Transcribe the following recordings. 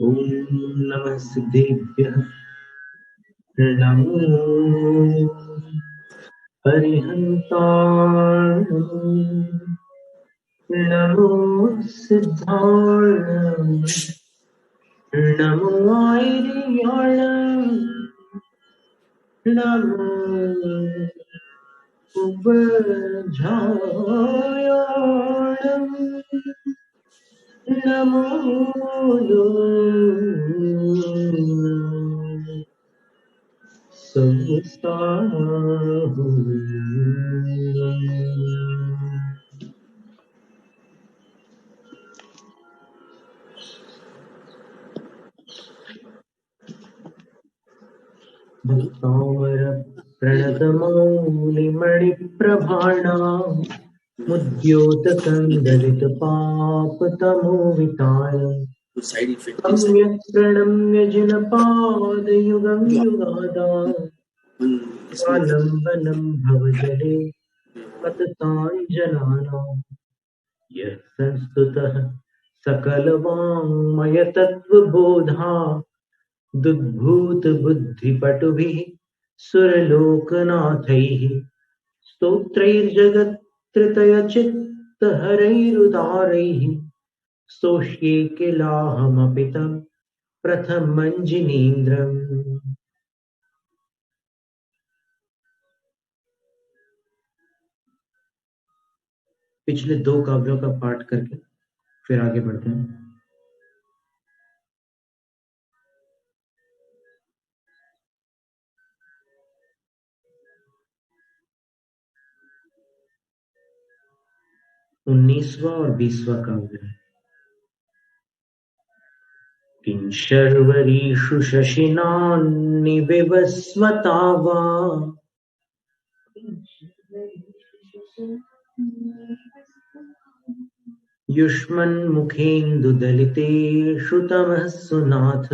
ॐ नमः सिद्धेभ्यः नमो हरिहन्ताय नमो सिद्धाय नमो आयर्याय नमो उपजाय नमो भक्तावर प्रणतमौलिमणिप्रभाणा मुद्योतकन्दलितपापतमोविताय सम्यक् प्रणम्य जिनपादयुगं युगादा स्वालम्बनं भवजले पतताञ्जनानाम् यः संस्तुतः सकलवाङ्मयतत्त्वबोधा दुद्भूतबुद्धिपटुभिः सुरलोकनाथैः स्तोत्रैर्जगत्त्रतयचित्तहरैरुदारैः स्तोष्ये किलाहमपि तं प्रथमञ्जिनीन्द्रम्। पिछले 2 काव्यों का पाठ करके फिर आगे बढ़ते हैं। उन्नीसवां और 20वां काव्य है। किंशर्वरीषु शशिनान्निविवस्वता वा युष्मन्मुखेन्दुदलितेषु तमः सुनाथ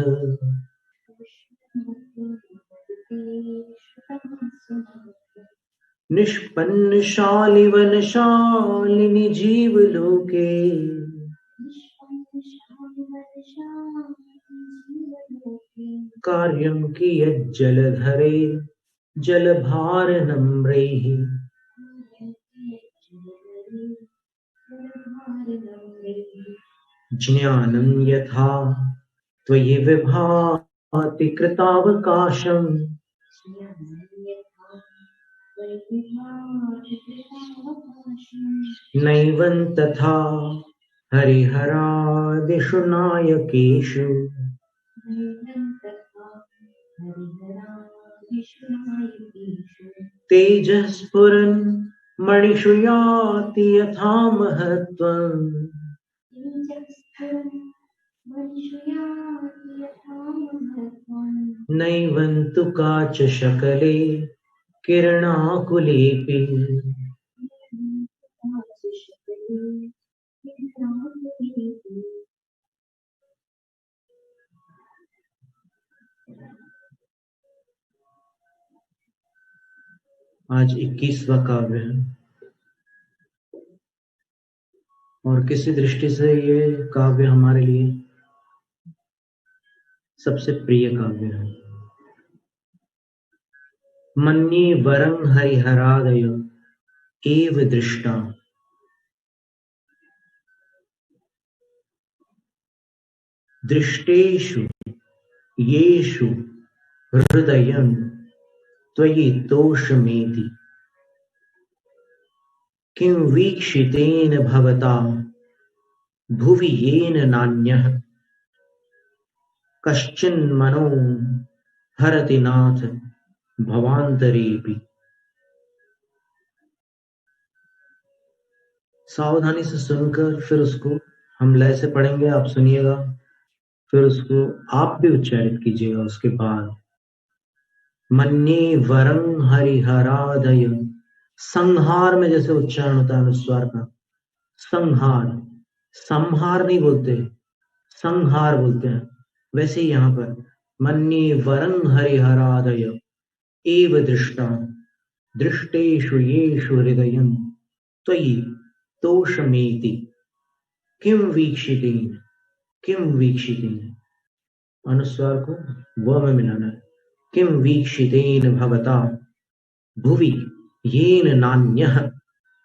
निष्पन्नशालिवनशालिनि जीवलोके कार्यं कियज्जलधरे जलभारनम्रैः ज्ञानं यथा त्वयि विभाति कृतावकाशम् नैवं तथा हरिहरादिषु नायकेषु तेजः स्फुरन् मणिषु याति यथा महत्त्वम् नैवं तु काचशकले किरणाकुलेऽपि आज 21वां काव्य है और किसी दृष्टि से ये काव्य हमारे लिए सबसे प्रिय काव्य है। मन्ये वरं हरिहरादय एव दृष्टा दृष्टेषु येषु हृदयं त्वयि तोषमेति किं वीक्षितेन भवता भुवि येन नान्यः कश्चिन्मनो हरति नाथ भवान्तरेऽपि। सावधानी से सुनकर फिर उसको हम लय से पढ़ेंगे, आप सुनिएगा, फिर उसको आप भी उच्चारित कीजिएगा उसके बाद। मन्ये वरं हरिहरादय, संहार में जैसे उच्चारण होता है अनुस्वार का, संहार, संहार नहीं बोलते, संहार बोलते हैं, वैसे ही यहाँ पर मन्ये वरं हरिहरादय एव दृष्टा दृष्टेषु येषु हृदयं त्वयि तोषमेति किं वीक्षितेन अनुस्वार को व में मिलाना है। किम वीक्षितेन भवता भुवि येन नान्यः,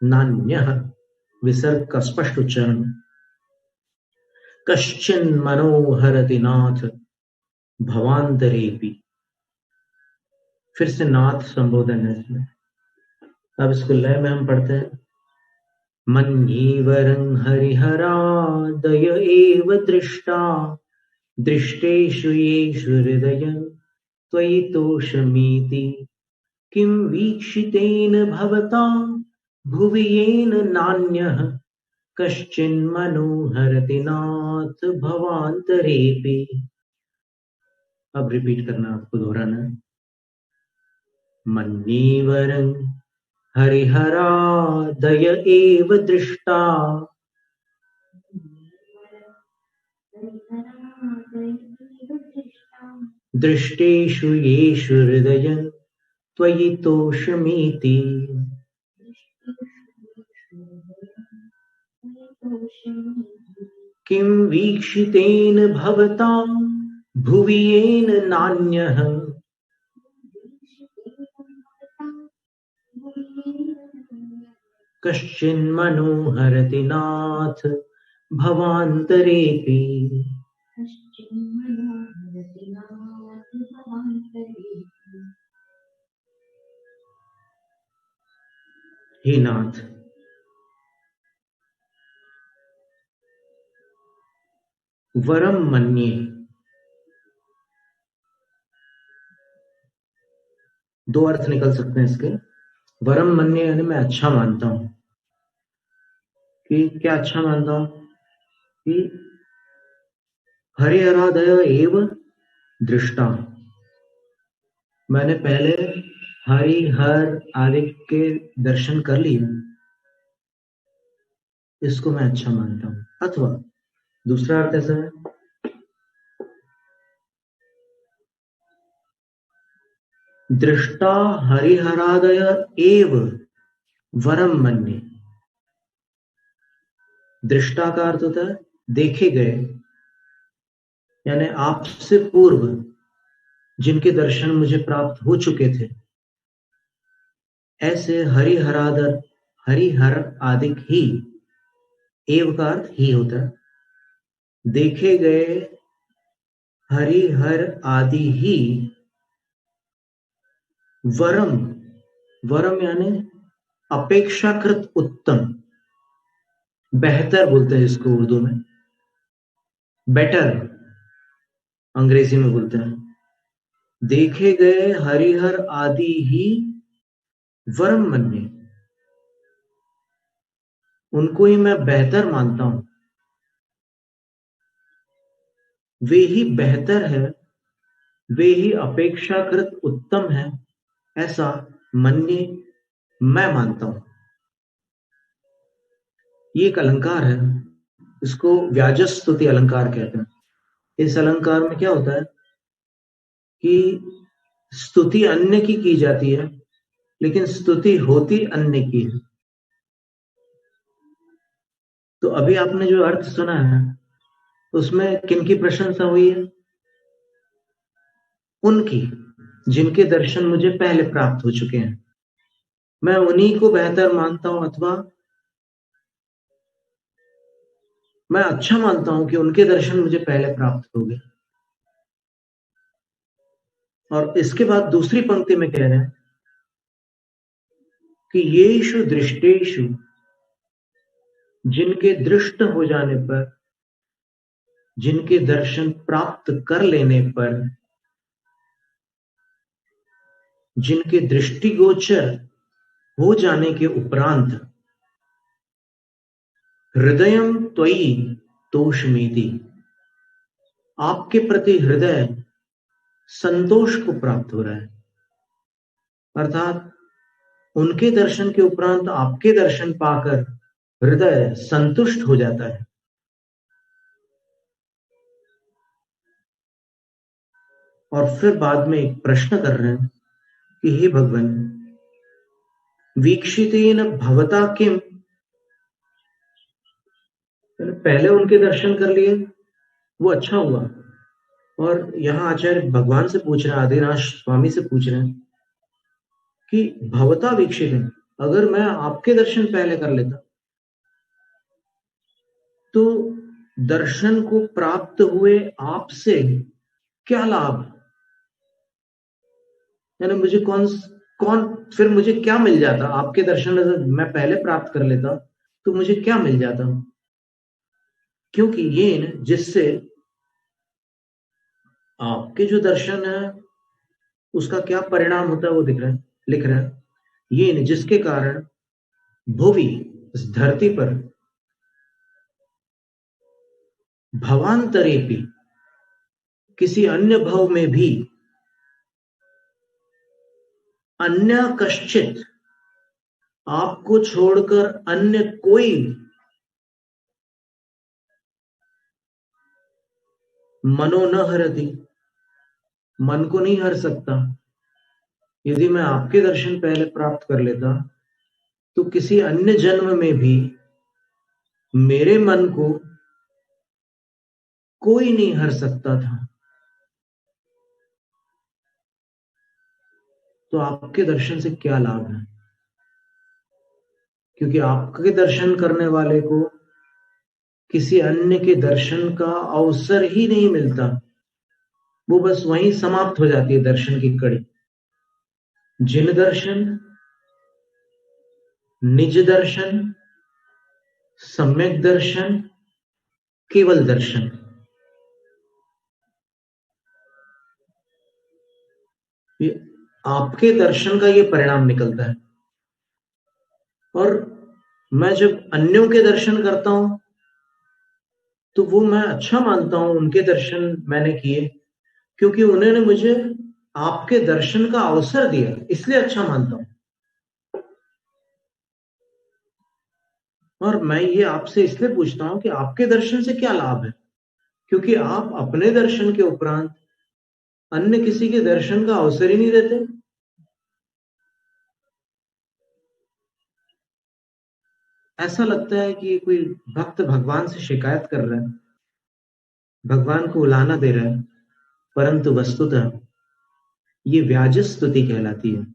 नान्यः विसर्ग का स्पष्ट उच्चारण। कश्चिन मनोहरति नाथ भवांतरेपि, फिर से नाथ संबोधन है इसमें। अब इसको लय में हम पढ़ते हैं। मन्येवरं हरिहरादय एव दृष्टा दृष्टेषु येषु हृदयं त्वयि तोषमीति किं वीक्षितेन भवता भुवि येन नान्यः कश्चिन्मनो हरति नाथ भवांतरेपि। अब रिपीट करना, आपको दोहराना है। मन्येवरं हरिहरादय एव दृष्टा दृष्टेषु येषु हृदयं त्वयि तोषमीति। किं वीक्षितेन भवता भुवि येन नान्यः कश्चिन्मनो हरति नाथ भवांतरेपि। हे नाथ, वरम मन्ये, दो अर्थ निकल सकते हैं इसके। वरम मन्ये यानी मैं अच्छा मानता हूं। कि क्या अच्छा मानता हूं? कि हरिहरादय एव दृष्टा, मैंने पहले हरिहर आदि के दर्शन कर लिए, इसको मैं अच्छा मानता हूं। अथवा दूसरा अर्थ ऐसा है, दृष्टा हरिहरादय एव वरम मन्ये। दृष्टा का अर्थ होता है देखे गए, यानी आपसे पूर्व जिनके दर्शन मुझे प्राप्त हो चुके थे, ऐसे हरिहरादर, हरिहर आदिक ही, एव का अर्थ ही होता है, देखे गए हरिहर आदि ही वरम, वरम यानी अपेक्षाकृत उत्तम, बेहतर बोलते हैं जिसको उर्दू में, बेटर अंग्रेजी में बोलते हैं। देखे गए हरिहर आदि ही वरम मन्ये, उनको ही मैं बेहतर मानता हूं, वे ही बेहतर है, वे ही अपेक्षाकृत उत्तम है, ऐसा मन्ये मैं मानता हूं। ये एक अलंकार है, इसको व्याजस्तुति अलंकार कहते हैं। इस अलंकार में क्या होता है कि स्तुति अन्य की जाती है, लेकिन स्तुति होती अन्य की है। तो अभी आपने जो अर्थ सुना है उसमें किनकी प्रशंसा हुई है? उनकी जिनके दर्शन मुझे पहले प्राप्त हो चुके हैं, मैं उन्हीं को बेहतर मानता हूं, अथवा मैं अच्छा मानता हूं कि उनके दर्शन मुझे पहले प्राप्त हो गए। और इसके बाद दूसरी पंक्ति में कह रहे हैं कि येषु दृष्टेषु, जिनके दृष्ट हो जाने पर, जिनके दर्शन प्राप्त कर लेने पर, जिनके दृष्टिगोचर हो जाने के उपरांत, हृदयं त्वयि तोषमेति, आपके प्रति हृदय संतोष को प्राप्त हो रहा है। अर्थात उनके दर्शन के उपरांत आपके दर्शन पाकर हृदय संतुष्ट हो जाता है। और फिर बाद में एक प्रश्न कर रहे हैं कि हे भगवान, वीक्षितेन भवता किम, पहले उनके दर्शन कर लिए, वो अच्छा हुआ, और यहाँ आचार्य भगवान से पूछ रहे हैं, आदिनाथ स्वामी से पूछ रहे हैं कि भवता वीक्षित है, अगर मैं आपके दर्शन पहले कर लेता तो दर्शन को प्राप्त हुए आपसे क्या लाभ, यानी मुझे कौन कौन फिर मुझे क्या मिल जाता, आपके दर्शन अगर मैं पहले प्राप्त कर लेता तो मुझे क्या मिल जाता। क्योंकि ये जिससे आपके जो दर्शन है उसका क्या परिणाम होता है वो दिख रहा है, लिख रहा है, ये जिसके कारण भुवि, इस धरती पर, भवांतरेपि, किसी अन्य भव में भी, अन्य कश्चित, आपको छोड़कर अन्य कोई, मनो न हरति, मन को नहीं हर सकता। यदि मैं आपके दर्शन पहले प्राप्त कर लेता तो किसी अन्य जन्म में भी मेरे मन को कोई नहीं हर सकता था। तो आपके दर्शन से क्या लाभ है, क्योंकि आपके दर्शन करने वाले को किसी अन्य के दर्शन का अवसर ही नहीं मिलता, वो बस वहीं समाप्त हो जाती है दर्शन की कड़ी। जिन दर्शन, निज दर्शन, सम्यक दर्शन, केवल दर्शन, ये आपके दर्शन का ये परिणाम निकलता है। और मैं जब अन्यों के दर्शन करता हूं तो वो मैं अच्छा मानता हूं, उनके दर्शन मैंने किए क्योंकि उन्होंने मुझे आपके दर्शन का अवसर दिया, इसलिए अच्छा मानता हूं। और मैं ये आपसे इसलिए पूछता हूं कि आपके दर्शन से क्या लाभ है, क्योंकि आप अपने दर्शन के उपरांत अन्य किसी के दर्शन का अवसर ही नहीं देते। ऐसा लगता है कि कोई भक्त भगवान से शिकायत कर रहा है, भगवान को उलाहना दे रहा है, परंतु वस्तुतः ये व्याज स्तुति कहलाती है।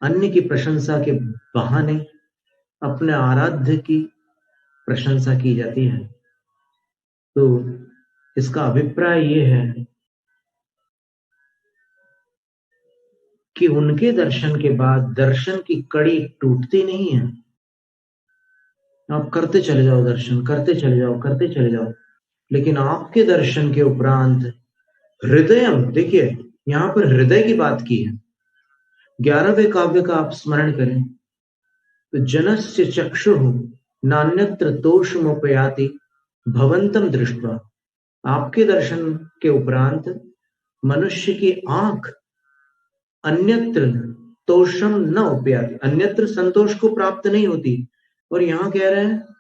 अन्य की प्रशंसा के बहाने अपने आराध्य की प्रशंसा की जाती है। तो इसका अभिप्राय यह है कि उनके दर्शन के बाद दर्शन की कड़ी टूटती नहीं है। आप करते चले जाओ दर्शन, करते चले जाओ, करते चले जाओ, लेकिन आपके दर्शन के उपरांत हृदय, देखिए यहां पर हृदय की बात की है। 11वें काव्य का आप स्मरण करें तो जनस्य चक्षुः नान्यत्र तोषमुपयाति भवंतम दृष्ट्वा, आपके दर्शन के उपरांत मनुष्य की आंख अन्यत्र तोषम न उपयाति, अन्यत्र संतोष को प्राप्त नहीं होती। और यहां कह रहे हैं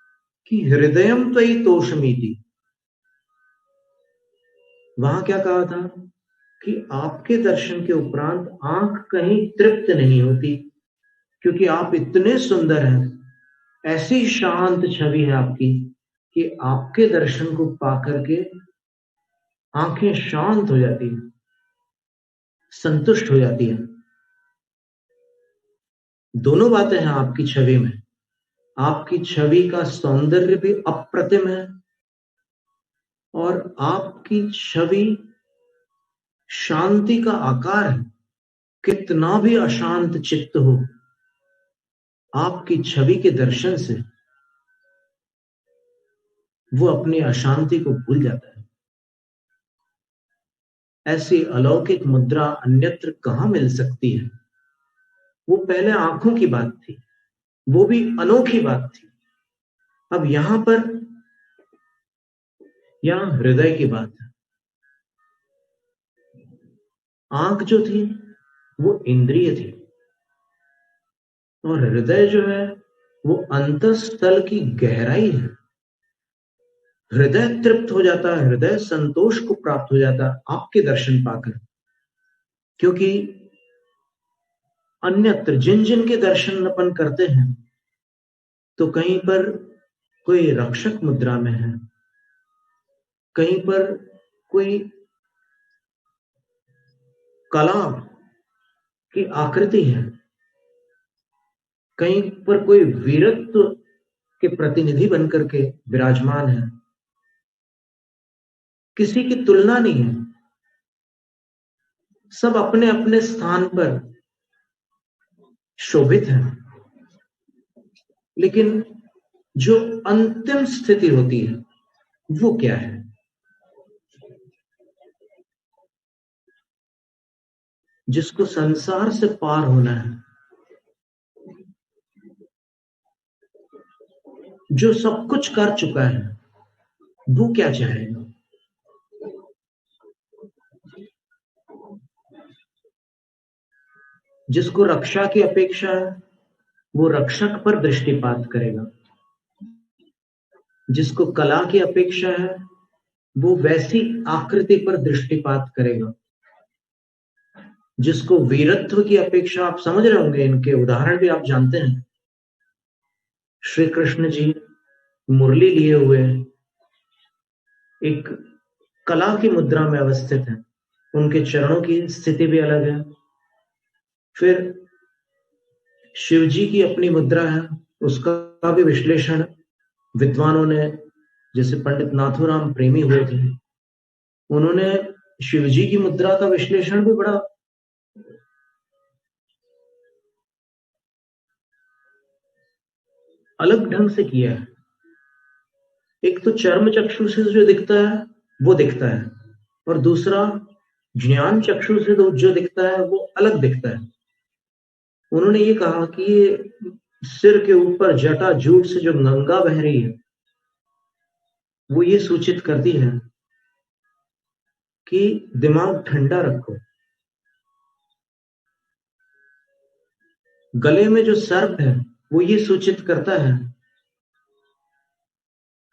कि हृदयम त्वयि तोषमीति, वहां क्या कहा था कि आपके दर्शन के उपरांत आंख कहीं तृप्त नहीं होती, क्योंकि आप इतने सुंदर हैं, ऐसी शांत छवि है आपकी कि आपके दर्शन को पाकर के आंखें शांत हो जाती हैं, संतुष्ट हो जाती हैं। दोनों बातें हैं आपकी छवि में। आपकी छवि का सौंदर्य भी अप्रतिम है और आपकी छवि शांति का आकार है। कितना भी अशांत चित्त हो, आपकी छवि के दर्शन से वो अपनी अशांति को भूल जाता है। ऐसी अलौकिक मुद्रा अन्यत्र कहां मिल सकती है। वो पहले आंखों की बात थी, वो भी अनोखी बात थी। अब यहां पर, यहां हृदय की बात है। आंख जो थी वो इंद्रिय थी और हृदय जो है वो अंतःस्थल की गहराई है। हृदय तृप्त हो जाता है, हृदय संतोष को प्राप्त हो जाता है आपके दर्शन पाकर। क्योंकि अन्यत्र जिन जिन के दर्शन अपन करते हैं तो कहीं पर कोई रक्षक मुद्रा में है, कहीं पर कोई कला की आकृति है, कहीं पर कोई वीरत्व के प्रतिनिधि बनकर के विराजमान है, किसी की तुलना नहीं है, सब अपने अपने स्थान पर शोभित है। लेकिन जो अंतिम स्थिति होती है वो क्या है? जिसको संसार से पार होना है, जो सब कुछ कर चुका है, वो क्या चाहेगा? जिसको रक्षा की अपेक्षा है वो रक्षक पर दृष्टिपात करेगा, जिसको कला की अपेक्षा है वो वैसी आकृति पर दृष्टिपात करेगा, जिसको वीरत्व की अपेक्षा, आप समझ रहे होंगे, इनके उदाहरण भी आप जानते हैं। श्री कृष्ण जी मुरली लिए हुए एक कला की मुद्रा में अवस्थित हैं, उनके चरणों की स्थिति भी अलग है। फिर शिव जी की अपनी मुद्रा है, उसका भी विश्लेषण विद्वानों ने, जैसे पंडित नाथुराम प्रेमी हुए थे, उन्होंने शिव जी की मुद्रा का विश्लेषण भी बड़ा अलग ढंग से किया है। एक तो चर्म चक्षु से जो दिखता है वो दिखता है, और दूसरा ज्ञान चक्षु से जो दिखता है वो अलग दिखता है। उन्होंने ये कहा कि ये सिर के ऊपर जटा जूट से जो गंगा बह रही है वो ये सूचित करती है कि दिमाग ठंडा रखो। गले में जो सर्प है वो ये सूचित करता है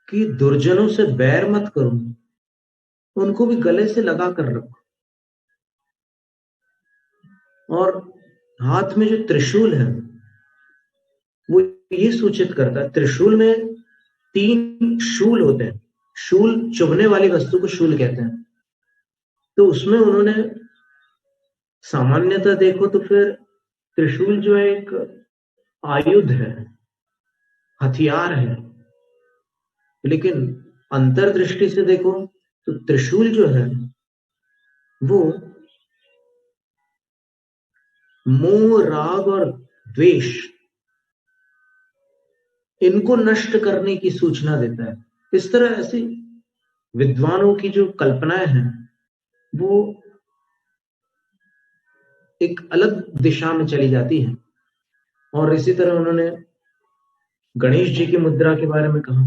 कि दुर्जनों से बैर मत करो, उनको भी गले से लगा कर रखो। और हाथ में जो त्रिशूल है वो ये सूचित करता है, त्रिशूल में 3 शूल होते हैं, शूल चुभने वाली वस्तु को शूल कहते हैं। तो उसमें उन्होंने सामान्यतः देखो तो फिर त्रिशूल जो है एक आयुध है, हथियार है, लेकिन अंतर्दृष्टि से देखो तो त्रिशूल जो है वो मोह, राग और द्वेष, इनको नष्ट करने की सूचना देता है। इस तरह ऐसी विद्वानों की जो कल्पनाएं हैं वो एक अलग दिशा में चली जाती है। और इसी तरह उन्होंने गणेश जी की मुद्रा के बारे में कहा,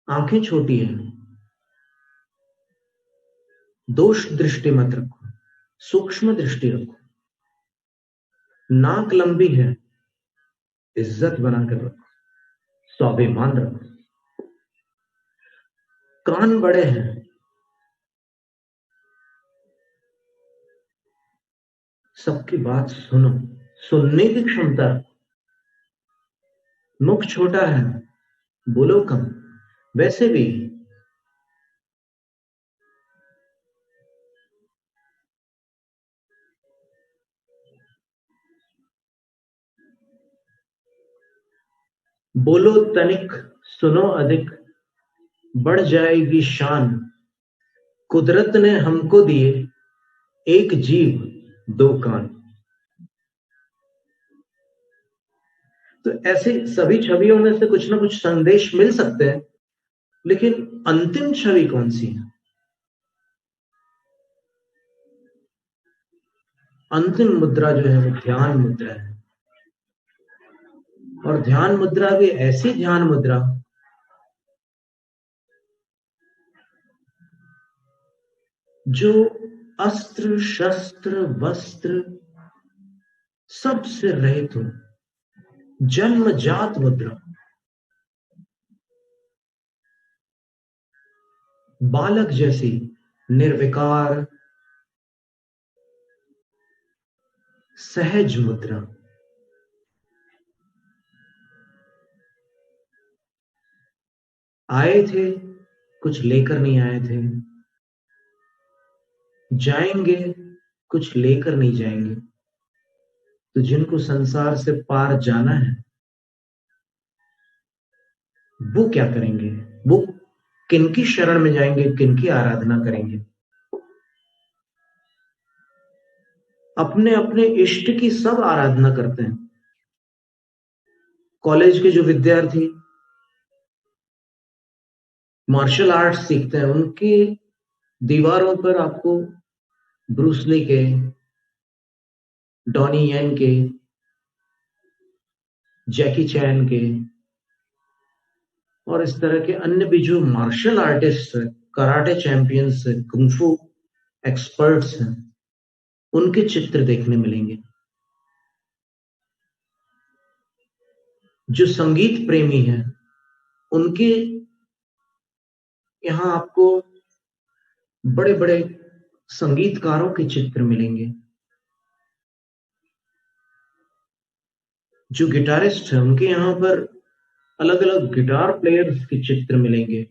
आंखें छोटी हैं, दोष दृष्टि मत रखो, सूक्ष्म दृष्टि रखो। नाक लंबी है, इज्जत बनाकर रखो, स्वाभिमान रखो। कान बड़े हैं, सबकी बात सुनो, सुनने की क्षमता रखो। मुख छोटा है, बोलो कम। वैसे भी बोलो तनिक, सुनो अधिक, बढ़ जाएगी शान। कुदरत ने हमको दिए एक जीभ 2 कान। तो ऐसे सभी छवियों में से कुछ ना कुछ संदेश मिल सकते हैं, लेकिन अंतिम छवि कौन सी है? अंतिम मुद्रा जो है वो ध्यान मुद्रा है। और ध्यान मुद्रा भी ऐसी ध्यान मुद्रा जो अस्त्र शस्त्र वस्त्र सबसे रहित हो, जन्मजात मुद्रा, बालक जैसी निर्विकार सहज मुद्रा। आए थे, कुछ लेकर नहीं आए थे, जाएंगे, कुछ लेकर नहीं जाएंगे। तो जिनको संसार से पार जाना है वो क्या करेंगे? वो किनकी शरण में जाएंगे, किनकी आराधना करेंगे? अपने अपने इष्ट की सब आराधना करते हैं। कॉलेज के जो विद्यार्थी मार्शल आर्ट्स सीखते हैं, उनकी दीवारों पर आपको ब्रूसली के, डॉनी येन के, जैकी चैन के और इस तरह के अन्य भी जो मार्शल आर्टिस्ट हैं, कराटे चैंपियंस हैं, कुंफू एक्सपर्ट्स हैं, उनके चित्र देखने मिलेंगे। जो संगीत प्रेमी हैं उनके यहाँ आपको बड़े बड़े संगीतकारों के चित्र मिलेंगे। जो गिटारिस्ट हैं उनके यहाँ पर अलग अलग गिटार प्लेयर्स के चित्र मिलेंगे।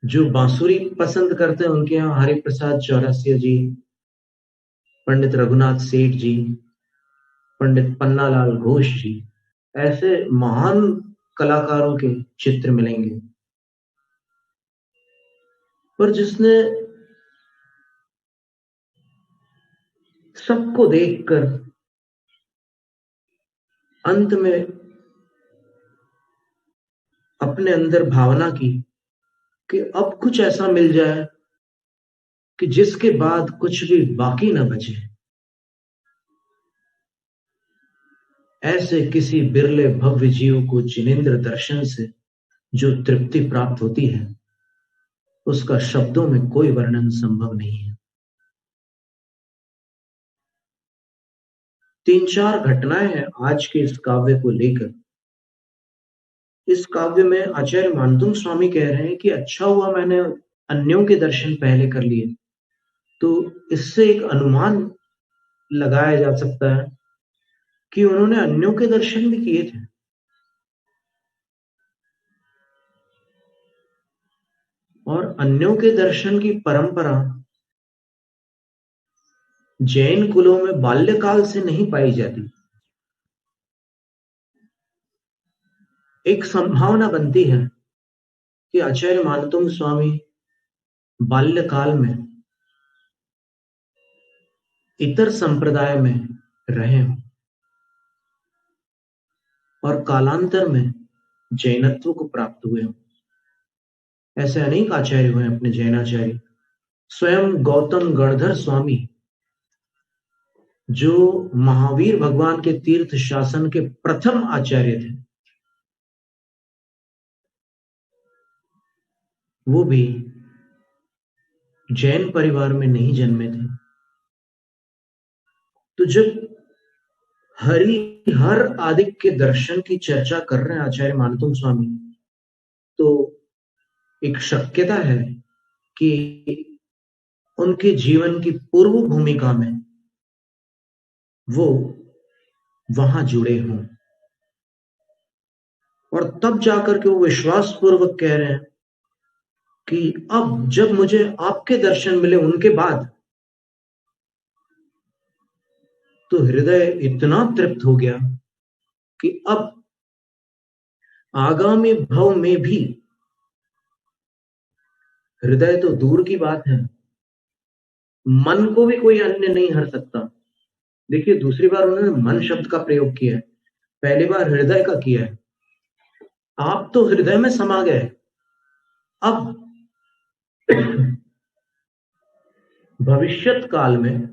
जो बांसुरी पसंद करते हैं उनके यहाँ हरिप्रसाद चौरसिया जी, पंडित रघुनाथ सेठ जी, पंडित पन्नालाल घोष जी, ऐसे महान कलाकारों के चित्र मिलेंगे। पर जिसने सबको देखकर अंत में अपने अंदर भावना की कि अब कुछ ऐसा मिल जाए कि जिसके बाद कुछ भी बाकी ना बचे, ऐसे किसी बिरले भव्य जीव को जिनेंद्र दर्शन से जो तृप्ति प्राप्त होती है, उसका शब्दों में कोई वर्णन संभव नहीं है। 3-4 घटनाएं हैं आज के इस काव्य को लेकर। इस काव्य में आचार्य मानतुंग स्वामी कह रहे हैं कि अच्छा हुआ मैंने अन्यों के दर्शन पहले कर लिए। तो इससे एक अनुमान लगाया जा सकता है कि उन्होंने अन्यों के दर्शन भी किए थे। और अन्यों के दर्शन की परंपरा जैन कुलों में बाल्यकाल से नहीं पाई जाती। एक संभावना बनती है कि आचार्य मानतुंग स्वामी बाल्यकाल में इतर संप्रदाय में रहे हों और कालांतर में जैनत्व को प्राप्त हुए हों। ऐसे अनेक आचार्य हुए अपने जैनाचार्य। स्वयं गौतम गणधर स्वामी, जो महावीर भगवान के तीर्थ शासन के प्रथम आचार्य थे, वो भी जैन परिवार में नहीं जन्मे थे। तो जब हरिहर आदि के दर्शन की चर्चा कर रहे हैं आचार्य मानतुंग स्वामी, तो एक शक्यता है कि उनके जीवन की पूर्व भूमिका में वो वहां जुड़े हों और तब जाकर के वो विश्वास पूर्वक कह रहे हैं कि अब जब मुझे आपके दर्शन मिले उनके बाद, तो हृदय इतना तृप्त हो गया कि अब आगामी भव में भी, हृदय तो दूर की बात है, मन को भी कोई अन्य नहीं हर सकता। देखिए, दूसरी बार उन्होंने मन शब्द का प्रयोग किया है, पहली बार हृदय का किया है। आप तो हृदय में समा गए, अब भविष्यत काल में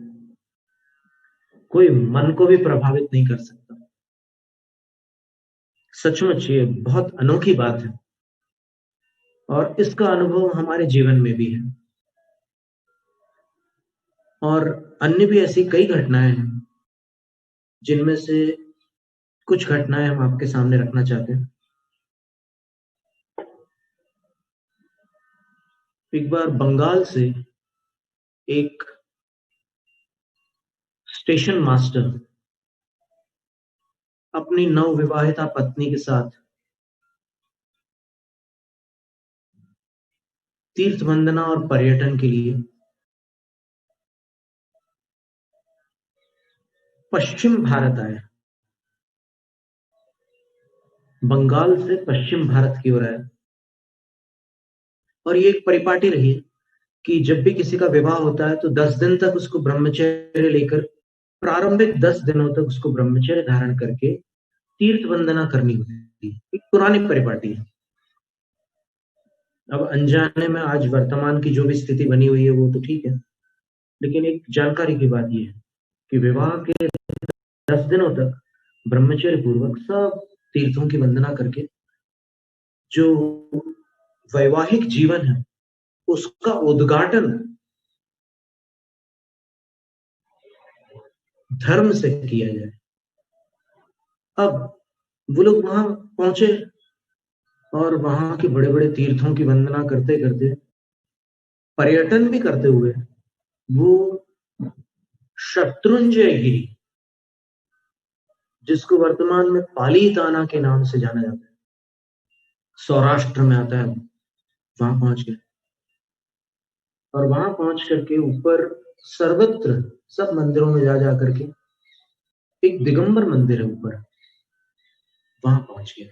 कोई मन को भी प्रभावित नहीं कर सकता। सचमुच ये बहुत अनोखी बात है और इसका अनुभव हमारे जीवन में भी है। और अन्य भी ऐसी कई घटनाएं हैं जिनमें से कुछ घटनाएं हम आपके सामने रखना चाहते हैं। एक बार बंगाल से एक स्टेशन मास्टर अपनी नवविवाहिता पत्नी के साथ तीर्थ वंदना और पर्यटन के लिए पश्चिम भारत आया, बंगाल से पश्चिम भारत की ओर आया। और ये एक परिपाटी रही कि जब भी किसी का विवाह होता है तो 10 दिन तक उसको ब्रह्मचर्य लेकर, प्रारंभिक 10 दिनों तक उसको ब्रह्मचर्य धारण करके तीर्थ वंदना करनी होती है। एक पुरानी परिपाटी है। अब अनजाने में आज वर्तमान की जो भी स्थिति बनी हुई है वो तो ठीक है, लेकिन एक जानकारी की बात यह है कि विवाह के 10 दिनों तक ब्रह्मचर्य पूर्वक सब तीर्थों की वंदना करके जो वैवाहिक जीवन है उसका उद्घाटन धर्म से किया जाए। अब वो लोग वहां पहुंचे और वहां के बड़े बड़े तीर्थों की वंदना करते करते, पर्यटन भी करते हुए, वो शत्रुंजय गिरी, जिसको वर्तमान में पाली ताना के नाम से जाना जाता है, सौराष्ट्र में आता है, वहां पहुंच गए। और वहां पहुंच करके ऊपर सर्वत्र सब मंदिरों में जा जा करके एक दिगंबर मंदिर है ऊपर, वहां पहुंच गए।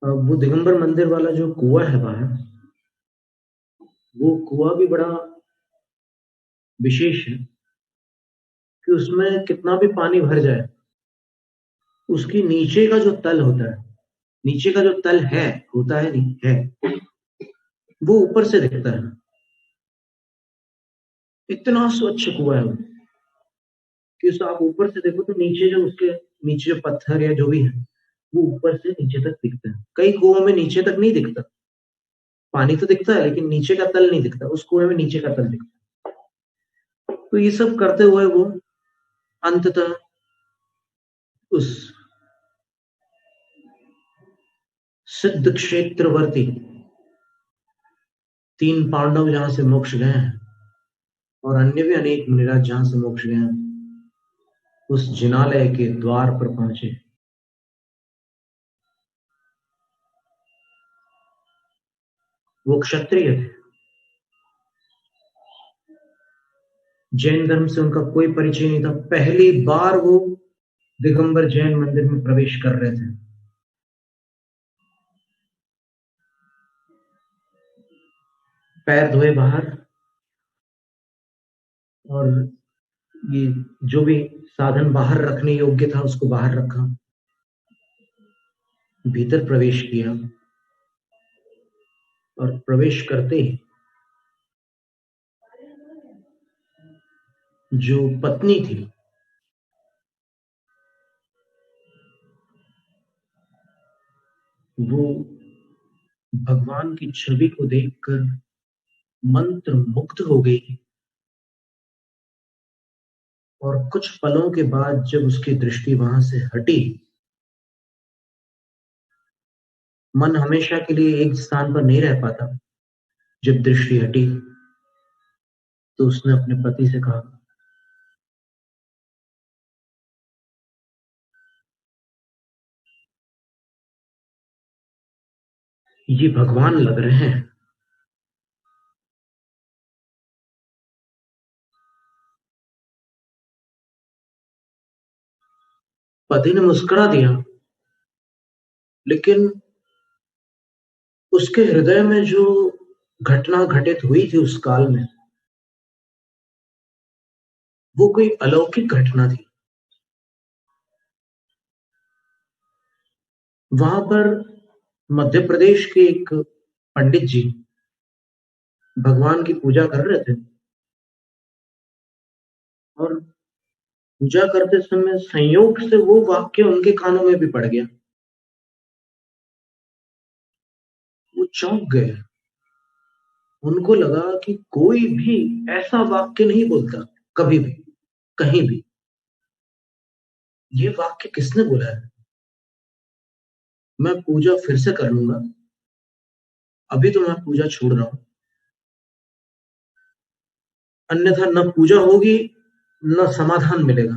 अब वो दिगंबर मंदिर वाला जो कुआं है बाहर, वो कुआं भी बड़ा विशेष है कि उसमें कितना भी पानी भर जाए, उसकी नीचे का जो तल होता है, नीचे का जो तल है, होता है नहीं है, वो ऊपर से दिखता है। इतना स्वच्छ कुआं है वो कि उसे आप ऊपर से देखो तो नीचे जो उसके नीचे जो पत्थर या जो भी है वो ऊपर से नीचे तक दिखता है। कई कुओं में नीचे तक नहीं दिखता, पानी तो दिखता है लेकिन नीचे का तल नहीं दिखता, उस कुएं में नीचे का तल दिखता है। तो ये सब करते हुए वो अंततः उस सिद्ध क्षेत्रवर्ती 3 पांडव जहां से मोक्ष गए हैं और अन्य भी अनेक मुनिराज जहां से मोक्ष गए हैं, उस जिनालय के द्वार पर पहुंचे। वो क्षत्रिय थे, जैन धर्म से उनका कोई परिचय नहीं था, पहली बार वो दिगंबर जैन मंदिर में प्रवेश कर रहे थे। पैर धोए बाहर, और ये जो भी साधन बाहर रखने योग्य था उसको बाहर रखा, भीतर प्रवेश किया। और प्रवेश करते ही जो पत्नी थी वो भगवान की छवि को देखकर मंत्र मुग्ध हो गई। और कुछ पलों के बाद जब उसकी दृष्टि वहां से हटी, मन हमेशा के लिए एक स्थान पर नहीं रह पाता, जब दृष्टि हटी तो उसने अपने पति से कहा, ये भगवान लग रहे हैं। पति ने मुस्कुरा दिया, लेकिन उसके हृदय में जो घटना घटित हुई थी उस काल में, वो कोई अलौकिक घटना थी। वहां पर मध्य प्रदेश के एक पंडित जी भगवान की पूजा कर रहे थे, और पूजा करते समय संयोग से वो वाक्य उनके कानों में भी पड़ गया। वो चौंक गए। उनको लगा कि कोई भी ऐसा वाक्य नहीं बोलता कभी भी, कहीं भी। ये वाक्य किसने बोला है? मैं पूजा फिर से कर लूंगा, अभी तो मैं पूजा छोड़ रहा हूं, अन्यथा न पूजा होगी न समाधान मिलेगा।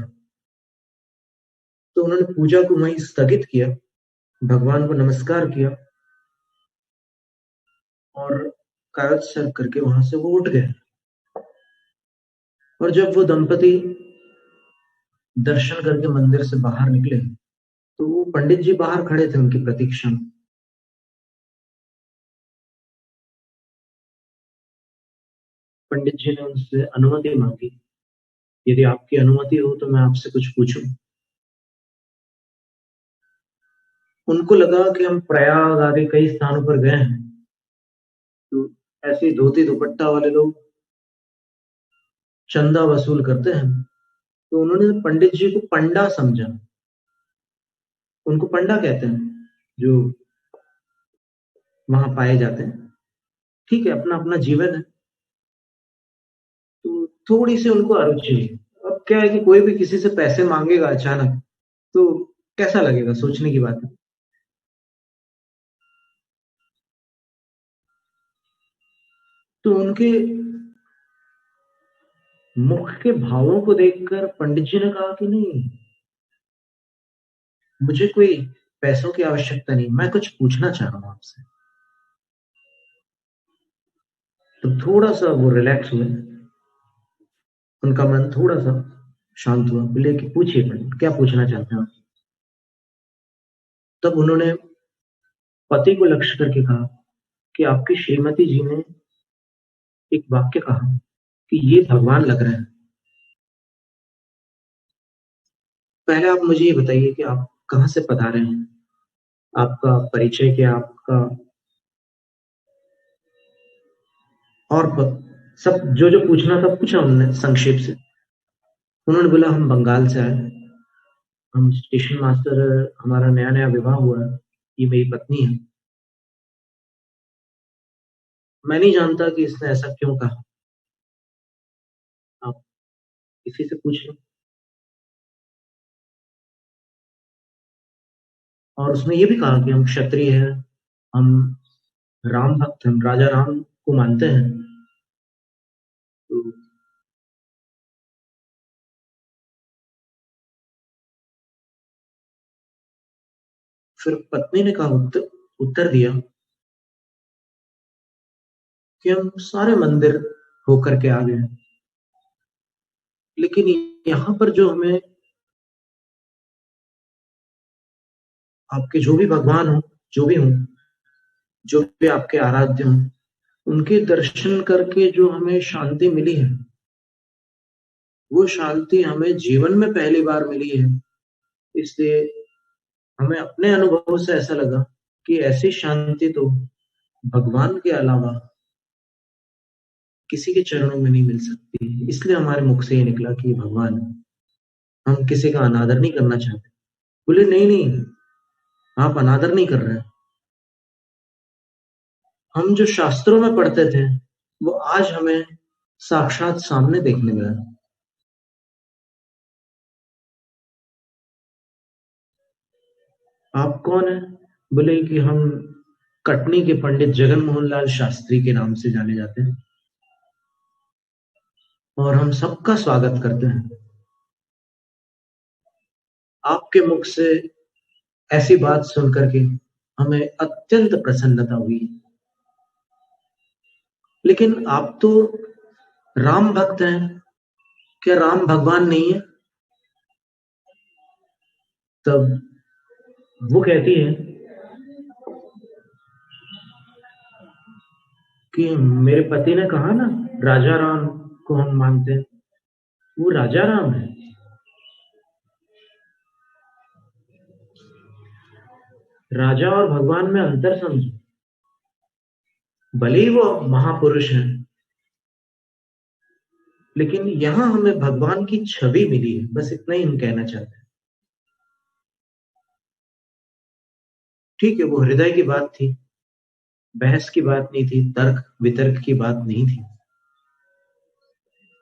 तो उन्होंने पूजा को वहीं स्थगित किया, भगवान को नमस्कार किया और कागज सर्व करके वहां से वो उठ गए। और जब वो दंपति दर्शन करके मंदिर से बाहर निकले तो वो पंडित जी बाहर खड़े थे उनकी प्रतीक्षा में। पंडित जी ने उनसे अनुमति मांगी, यदि आपकी अनुमति हो तो मैं आपसे कुछ पूछूं। उनको लगा कि हम प्रयाग आदि कई स्थानों पर गए हैं, तो ऐसे ही धोती दुपट्टा वाले लोग चंदा वसूल करते हैं। तो उन्होंने पंडित जी को पंडा समझा। उनको पंडा कहते हैं जो वहां पाए जाते हैं। ठीक है, अपना अपना जीवन है। तो थोड़ी सी उनको अरुचि हुई। अब क्या है कि कोई भी किसी से पैसे मांगेगा अचानक तो कैसा लगेगा, सोचने की बात है। तो उनके मुख के भावों को देखकर पंडित जी ने कहा कि नहीं, मुझे कोई पैसों की आवश्यकता नहीं, मैं कुछ पूछना चाह रहा हूं आपसे। तो थोड़ा सा वो रिलैक्स हुए, उनका मन थोड़ा सा शांत हुआ। बोले कि पूछिए पंडित, क्या पूछना चाहते हैं आप। तब उन्होंने पति को लक्ष्य करके कहा कि आपकी श्रीमती जी ने एक वाक्य कहा कि ये भगवान लग रहे हैं। पहले आप मुझे ये बताइए कि आप कहाँ से पधारे हैं, आपका परिचय क्या, आपका और सब जो जो पूछना था पूछा उन्होंने संक्षेप से। उन्होंने बोला हम बंगाल से आए, हम स्टेशन मास्टर, हमारा नया नया विवाह हुआ है, ये मेरी पत्नी है। मैं नहीं जानता कि इसने ऐसा क्यों कहा, आप किसी से पूछ लो। और उसने ये भी कहा कि हम क्षत्रिय हैं, हम राम भक्त, हम राजा राम को मानते हैं। तो फिर पत्नी ने कहा, उत्तर दिया कि हम सारे मंदिर होकर के आ गए हैं, लेकिन यहाँ पर जो हमें आपके जो भी भगवान हो, जो भी हो, जो भी आपके आराध्य हो, उनके दर्शन करके जो हमें शांति मिली है, वो शांति हमें जीवन में पहली बार मिली है। इसलिए हमें अपने अनुभव से ऐसा लगा कि ऐसी शांति तो भगवान के अलावा किसी के चरणों में नहीं मिल सकती। इसलिए हमारे मुख से ये निकला कि ये भगवान है। हम किसी का अनादर नहीं करना चाहते। बोले नहीं नहीं, आप अनादर नहीं कर रहे हैं। हम जो शास्त्रों में पढ़ते थे वो आज हमें साक्षात सामने देखने मिला। आप कौन है? बोले कि हम कटनी के पंडित जगन मोहन लाल शास्त्री के नाम से जाने जाते हैं और हम सबका स्वागत करते हैं। आपके मुख से ऐसी बात सुनकर के हमें अत्यंत प्रसन्नता हुई। लेकिन आप तो राम भक्त हैं, क्या राम भगवान नहीं है? तब वो कहती है कि मेरे पति ने कहा ना, राजा राम को हम मानते हैं, वो राजा राम है। राजा और भगवान में अंतर समझो। भले ही वो महापुरुष हैं, लेकिन यहां हमें भगवान की छवि मिली है, बस इतना ही हम कहना चाहते हैं। ठीक है, वो हृदय की बात थी, बहस की बात नहीं थी, तर्क वितर्क की बात नहीं थी।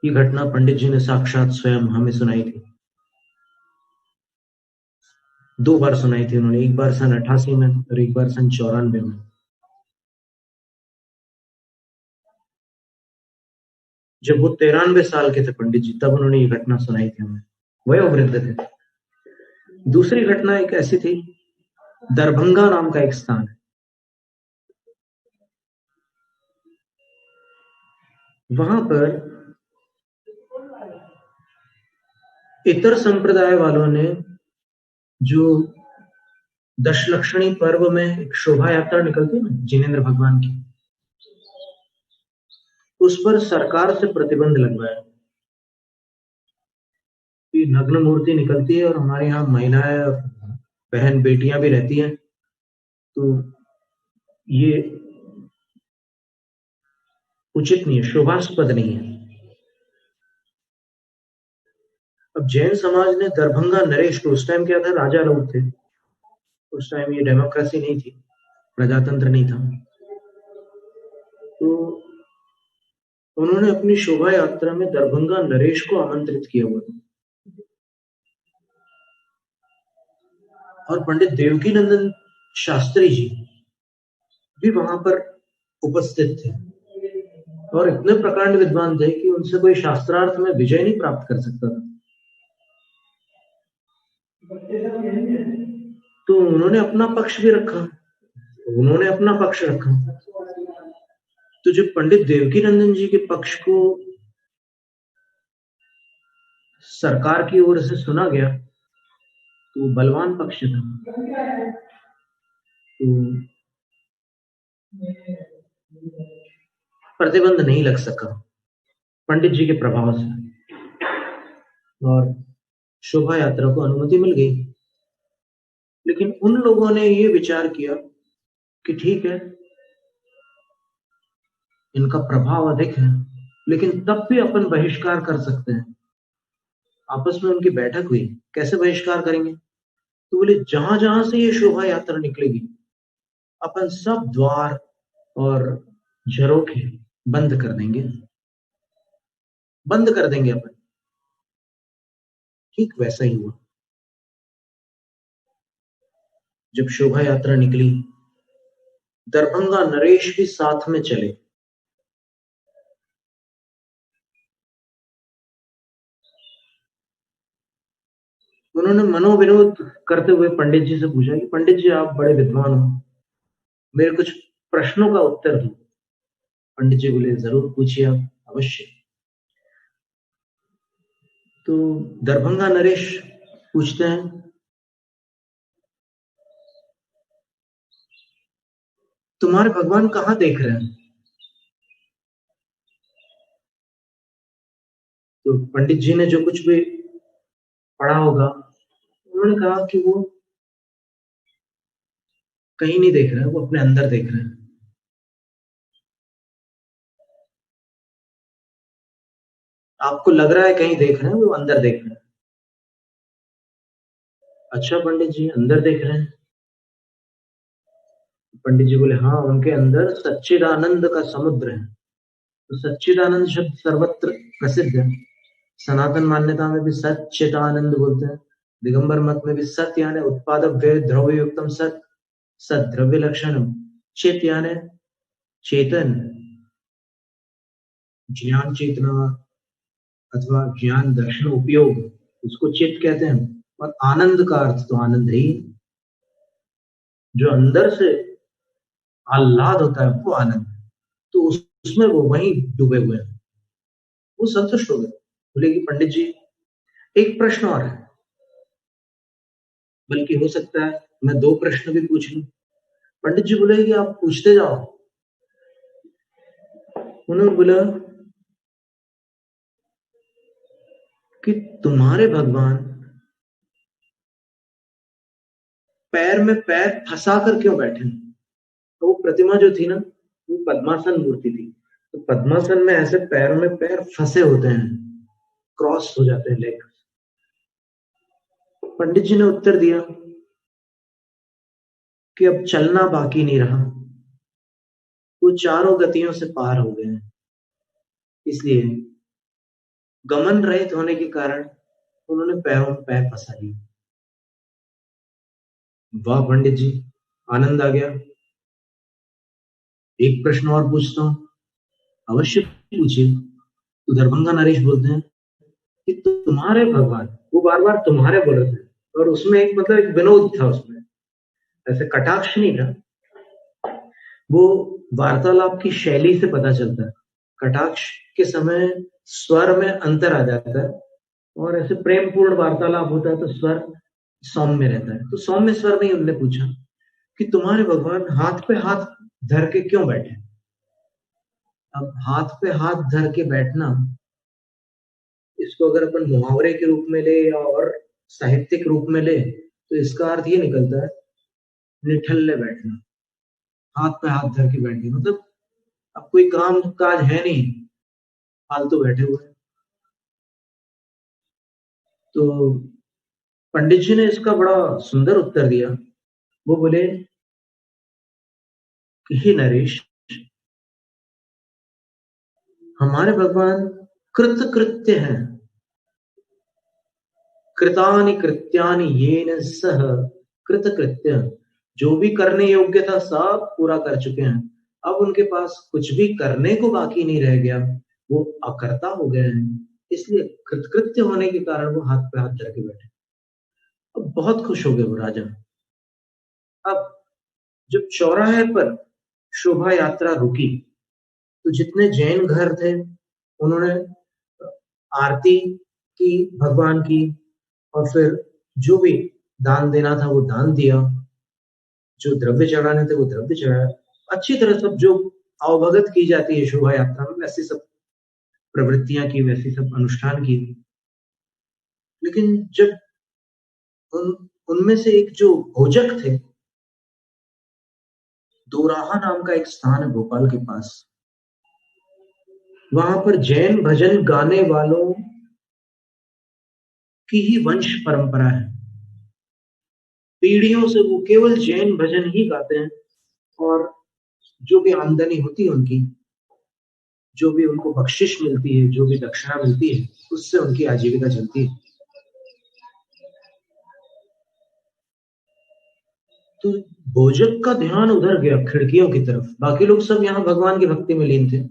ये घटना पंडित जी ने साक्षात स्वयं हमें सुनाई थी। 2 बार सुनाई थी उन्होंने, एक बार सन 88 में और एक बार सन 94 में। जब वो 93 साल के थे पंडित जी, तब उन्होंने ये घटना सुनाई थी हमें, वयोवृद्ध थे। दूसरी घटना एक ऐसी थी, दरभंगा नाम का एक स्थान है। वहां पर इतर संप्रदाय वालों ने जो दशलक्षणी पर्व में एक शोभा यात्रा निकलती है ना जिनेंद्र भगवान की, उस पर सरकार से प्रतिबंध लगवाया कि नग्न मूर्ति निकलती है और हमारे यहाँ महिलाएं और बहन बेटियां भी रहती हैं, तो ये उचित नहीं है, शोभास्पद नहीं है। अब जैन समाज ने दरभंगा नरेश को, उस टाइम क्या था, राजा लोग थे, उस टाइम ये डेमोक्रेसी नहीं थी, प्रजातंत्र नहीं था, तो उन्होंने अपनी शोभा यात्रा में दरभंगा नरेश को आमंत्रित किया हुआ था। और पंडित देवकीनंदन शास्त्री जी भी वहां पर उपस्थित थे और इतने प्रकांड विद्वान थे कि उनसे कोई शास्त्रार्थ में विजय नहीं प्राप्त कर सकता था। तो उन्होंने अपना पक्ष भी रखा, तो जब पंडित देवकीनंदन जी के पक्ष को सरकार की ओर से सुना गया तो बलवान पक्ष था, तो प्रतिबंध नहीं लग सका पंडित जी के प्रभाव से और शोभा यात्रा को अनुमति मिल गई। लेकिन उन लोगों ने ये विचार किया कि ठीक है, इनका प्रभाव अधिक है, लेकिन तब भी अपन बहिष्कार कर सकते हैं। आपस में उनकी बैठक हुई, कैसे बहिष्कार करेंगे? तो बोले जहां जहां से ये शोभा यात्रा निकलेगी अपन सब द्वार और झरोखे बंद कर देंगे अपन। ठीक वैसा ही हुआ। जब शोभा यात्रा निकली, दरभंगा नरेश भी साथ में चले। उन्होंने मनोविनोद करते हुए पंडित जी से पूछा कि पंडित जी आप बड़े विद्वान हो, मेरे कुछ प्रश्नों का उत्तर दो। पंडित जी बोले जरूर पूछिए आप, अवश्य। तो दरभंगा नरेश पूछते हैं, तुम्हारे भगवान कहाँ देख रहे हैं? तो पंडित जी ने जो कुछ भी पढ़ा होगा, उन्होंने कहा कि वो कहीं नहीं देख रहे हैं, वो अपने अंदर देख रहे हैं। आपको लग रहा है कहीं देख रहे हैं, वो अंदर देख रहे हैं। अच्छा पंडित जी, अंदर देख रहे हैं? पंडित जी बोले हाँ, उनके अंदर सच्चिदानंद का समुद्र है। तो सच्चिदानंद शब्द सर्वत्र प्रसिद्ध है। सनातन मान्यता में भी सच्चिदानंद बोलते हैं, दिगंबर मत में भी सत यानी उत्पादव्य द्रव्य युक्तम सत, सद्रव्य लक्षणम, चित यानी चेतन, ज्ञान चेतना अथवा ज्ञान दर्शन उपयोग, उसको चित कहते हैं। और आनंद का अर्थ तो आनंद ही, जो अंदर से आह्लाद होता है वो आनंद। तो उसमें वो वहीं डूबे हुए हैं, वो संतुष्ट हो गए। बोले कि पंडित जी एक प्रश्न और है, बल्कि हो सकता है मैं दो प्रश्न भी पूछ लूं। पंडित जी बोले कि आप पूछते जाओ। उन्होंने बोला कि तुम्हारे भगवान पैर में पैर फंसा कर क्यों बैठे? तो वो प्रतिमा जो थी ना, वो पद्मासन मूर्ति थी। तो पद्मासन में ऐसे पैरों में पैर फंसे होते हैं, क्रॉस हो जाते हैं लेग। पंडित जी ने उत्तर दिया कि अब चलना बाकी नहीं रहा, वो चारों गतियों से पार हो गए हैं, इसलिए गमन रहित होने के कारण उन्होंने पैरों में पैर फंसा लिए। वाह पंडित जी, आनंद आ गया। एक प्रश्न और पूछता हूं। अवश्य पूछिए। तो दरभंगा नरेश बोलते हैं कि तुम्हारे भगवान, वो बार बार तुम्हारे बोल रहे थे, और उसमें एक मतलब एक विनोद था, उसमें ऐसे कटाक्ष नहीं था, वो वार्तालाप की शैली से पता चलता है। कटाक्ष के समय स्वर में अंतर आ जाता है और ऐसे प्रेमपूर्ण वार्तालाप होता है तो स्वर सौम्य रहता है। तो सौम्य स्वर में ही उन्होंने पूछा कि तुम्हारे भगवान हाथ पे हाथ धर के क्यों बैठे? अब हाथ पे हाथ धर के बैठना, इसको अगर अपन मुहावरे के रूप में ले या और साहित्यिक रूप में ले तो इसका अर्थ ये निकलता है निठल्ले बैठना, हाथ पे हाथ धर के बैठे, मतलब अब कोई काम काज है नहीं, फालतू बैठे हुए हैं। तो पंडित जी ने इसका बड़ा सुंदर उत्तर दिया। वो बोले कि हे नरेश, हमारे भगवान कृतकृत्य हैं, कृतानि कृत्यानि येन सह कृतकृत्य, जो भी करने योग्य था सब पूरा कर चुके हैं, अब उनके पास कुछ भी करने को बाकी नहीं रह गया, वो अकर्ता हो गए हैं, इसलिए कृतकृत्य होने के कारण वो हाथ पे हाथ धर के बैठे। अब बहुत खुश हो गए वो राजा। अब जब चौराहे पर शोभा यात्रा रुकी तो जितने जैन घर थे उन्होंने आरती की भगवान की, और फिर जो भी दान देना था वो दान दिया, जो द्रव्य चढ़ाने थे वो द्रव्य चढ़ाया, अच्छी तरह सब जो अवभगत की जाती है शोभा यात्रा में वैसी सब प्रवृत्तियां की, वैसी सब अनुष्ठान की। लेकिन जब उनमें से एक जो भोजक थे, दोराहा नाम का एक स्थान है भोपाल के पास, वहां पर जैन भजन गाने वालों की ही वंश परंपरा है, पीढ़ियों से वो केवल जैन भजन ही गाते हैं, और जो भी आमदनी होती है उनकी, जो भी उनको बख्शिश मिलती है, जो भी दक्षिणा मिलती है, उससे उनकी आजीविका चलती है। तो भोजक का ध्यान उधर गया खिड़कियों की तरफ, बाकी लोग सब यहाँ भगवान की भक्ति में लीन थे,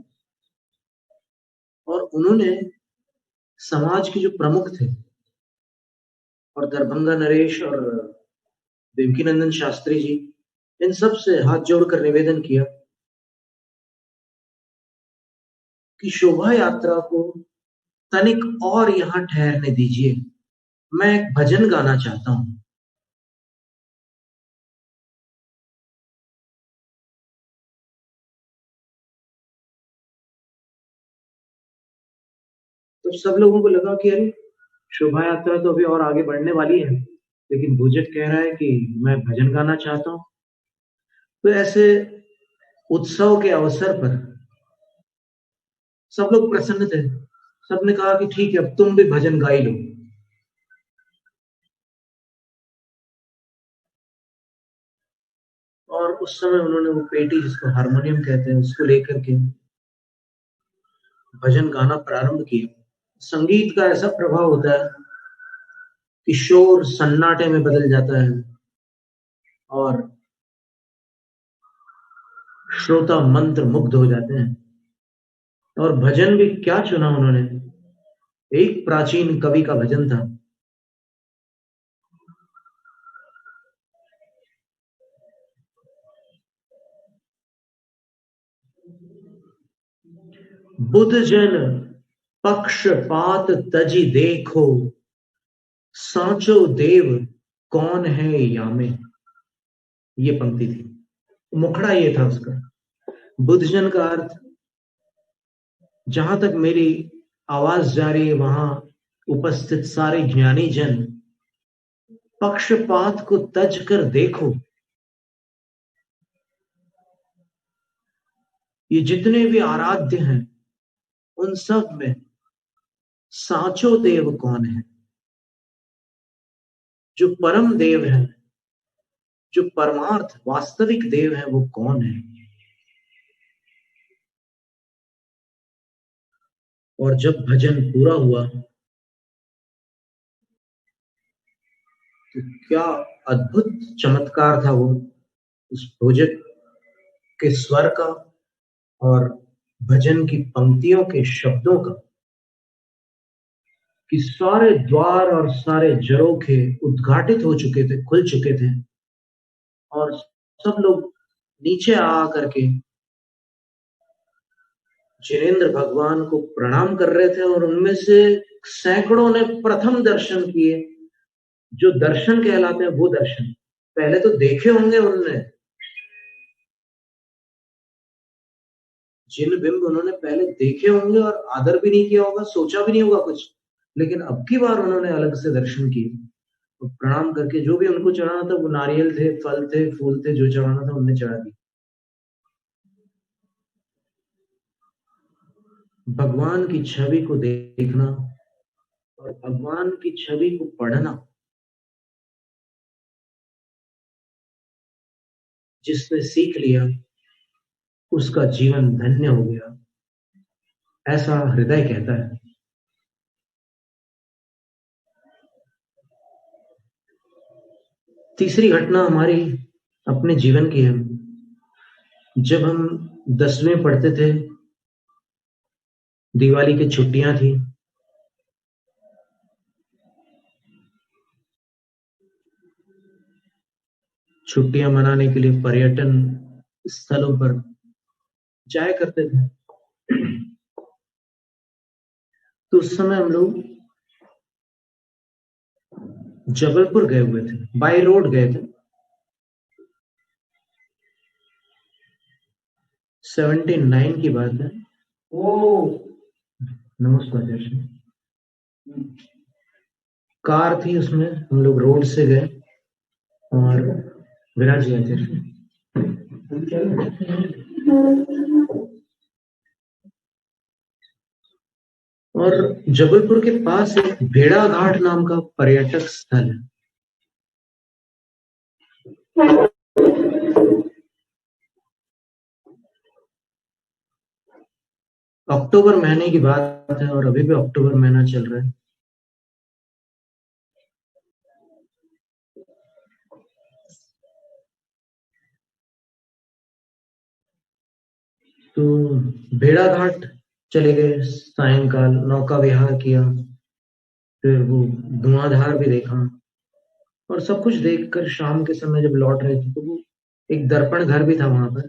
और उन्होंने समाज के जो प्रमुख थे, और दरभंगा नरेश और देवकीनंदन शास्त्री जी, इन सब से हाथ जोड़कर निवेदन किया कि शोभा यात्रा को तनिक और यहाँ ठहरने दीजिए, मैं एक भजन गाना चाहता हूं। तो सब लोगों को लगा कि अरे शोभा यात्रा तो अभी और आगे बढ़ने वाली है, लेकिन भोजक कह रहा है कि मैं भजन गाना चाहता हूं। तो ऐसे उत्सव के अवसर पर सब लोग प्रसन्न थे, सबने कहा कि ठीक है अब तुम भी भजन गा ही लो। और उस समय उन्होंने वो पेटी जिसको हारमोनियम कहते हैं उसको लेकर के भजन गाना प्रारंभ किया। संगीत का ऐसा प्रभाव होता है कि शोर सन्नाटे में बदल जाता है और श्रोता मंत्र मुग्ध हो जाते हैं। और भजन भी क्या चुना उन्होंने, एक प्राचीन कवि का भजन था। बुध जन पक्षपात तजी देखो, सांचो देव कौन है यामे, ये पंक्ति थी, मुखड़ा ये था उसका। बुद्धजन का अर्थ, जहां तक मेरी आवाज जा रही है वहां उपस्थित सारे ज्ञानी जन पक्षपात को तज कर देखो, ये जितने भी आराध्य हैं उन सब में सांचो देव कौन है, जो परम देव है, जो परमार्थ वास्तविक देव है वो कौन है। और जब भजन पूरा हुआ तो क्या अद्भुत चमत्कार था वो उस भोजक के स्वर का और भजन की पंक्तियों के शब्दों का, कि सारे द्वार और सारे झरोखे उद्घाटित हो चुके थे, खुल चुके थे, और सब लोग नीचे आ करके जिनेंद्र भगवान को प्रणाम कर रहे थे और उनमें से सैकड़ों ने प्रथम दर्शन किए। जो दर्शन कहलाते हैं वो दर्शन पहले तो देखे होंगे उनने, जिन बिंब उन्होंने पहले देखे होंगे और आदर भी नहीं किया होगा, सोचा भी नहीं होगा कुछ, लेकिन अब की बार उन्होंने अलग से दर्शन किए और प्रणाम करके जो भी उनको चढ़ाना था, वो नारियल थे, फल थे, फूल थे, जो चढ़ाना था उनने चढ़ा दी। भगवान की छवि को देखना और भगवान की छवि को पढ़ना, जिसने सीख लिया उसका जीवन धन्य हो गया, ऐसा हृदय कहता है। तीसरी घटना हमारी अपने जीवन की है। जब हम 10वीं पढ़ते थे, दिवाली की छुट्टियां थी, छुट्टियां मनाने के लिए पर्यटन स्थलों पर जाया करते थे। तो उस समय हम लोग जबलपुर गए हुए थे, बाय रोड गए थे। 79 की बात है। ओ नमस्कार दर्शन। कार थी, उसमें हम लोग रोड से गए और विराज गए थे। और जबलपुर के पास एक भेड़ा घाट नाम का पर्यटक स्थल है। अक्टूबर महीने की बात है और अभी भी अक्टूबर महीना चल रहा है। तो भेड़ा घाट चले गए, सायंकाल नौका विहार किया, फिर वो धुआंधार भी देखा और सब कुछ देखकर शाम के समय जब लौट रहे थे तो वो एक दर्पण घर भी था वहां पर,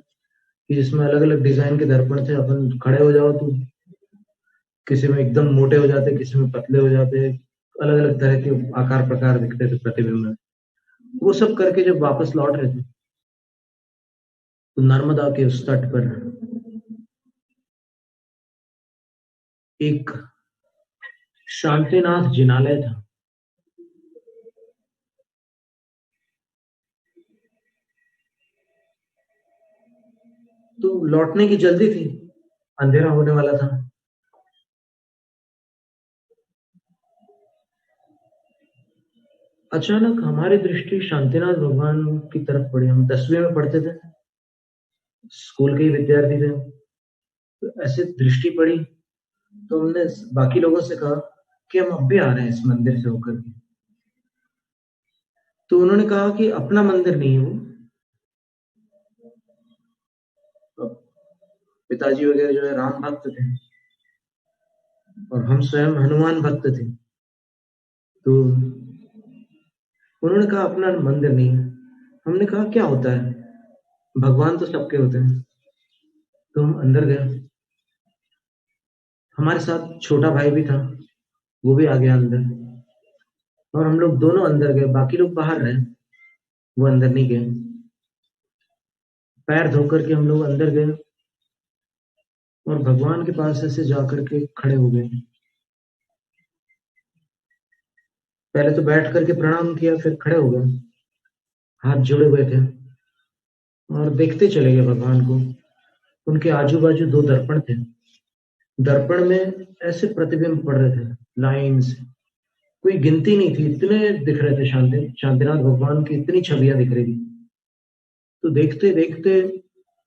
कि जिसमें अलग अलग डिजाइन के दर्पण थे। अपन खड़े हो जाओ तो किसी में एकदम मोटे हो जाते, किसी में पतले हो जाते, अलग अलग तरह के आकार प्रकार दिखते थे प्रतिबिंब में। वो सब करके जब वापस लौट रहे थे तो नर्मदा के उस तट पर एक शांतिनाथ जिनालय था। तो लौटने की जल्दी थी, अंधेरा होने वाला था। अचानक हमारी दृष्टि शांतिनाथ भगवान की तरफ पड़ी। हम 10वीं में पढ़ते थे, स्कूल के ही विद्यार्थी थे। तो ऐसे दृष्टि पड़ी तो हमने बाकी लोगों से कहा कि हम अब भी आ रहे हैं इस मंदिर से होकर के। तो उन्होंने कहा कि अपना मंदिर नहीं है वो, पिताजी वगैरह जो है राम भक्त थे और हम स्वयं हनुमान भक्त थे। तो उन्होंने कहा अपना मंदिर नहीं है। हमने कहा क्या होता है, भगवान तो सबके होते हैं। तो हम अंदर गए, हमारे साथ छोटा भाई भी था, वो भी आ गया अंदर और हम लोग दोनों अंदर गए, बाकी लोग बाहर रहे, वो अंदर नहीं गए। पैर धोकर के हम लोग अंदर गए और भगवान के पास ऐसे जाकर के खड़े हो गए। पहले तो बैठ करके प्रणाम किया, फिर खड़े हो गए, हाथ जोड़े हुए थे और देखते चले गए भगवान को। उनके आजू बाजू दो दर्पण थे, दर्पण में ऐसे प्रतिबिंब पड़ रहे थे लाइन से, कोई गिनती नहीं थी, इतने दिख रहे थे। शांतिनाथ भगवान की इतनी छवियां दिख रही थी। तो देखते देखते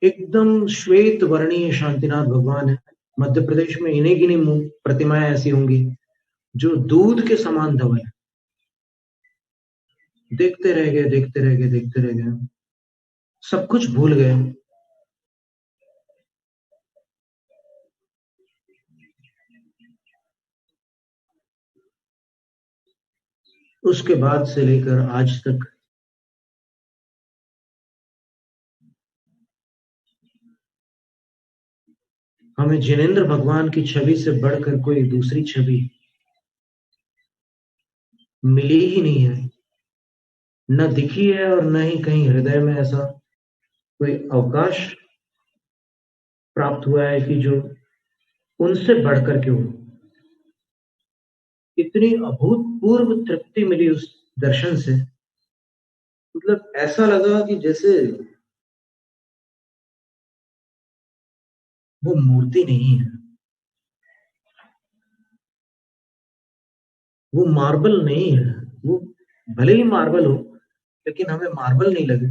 एकदम श्वेत वर्णीय शांतिनाथ भगवान है। मध्य प्रदेश में इन्हीं गिनी प्रतिमाएं ऐसी होंगी जो दूध के समान धवल है। देखते रह गए, देखते रह गए, देखते रह गए, सब कुछ भूल गए। उसके बाद से लेकर आज तक हमें जिनेंद्र भगवान की छवि से बढ़कर कोई दूसरी छवि मिली ही नहीं है, न दिखी है, और न ही कहीं हृदय में ऐसा कोई अवकाश प्राप्त हुआ है कि जो उनसे बढ़कर के हो। इतनी अभूतपूर्व तृप्ति मिली उस दर्शन से, मतलब ऐसा लगा कि जैसे वो मूर्ति नहीं है, वो मार्बल नहीं है। वो भले ही मार्बल हो, लेकिन हमें मार्बल नहीं लगे।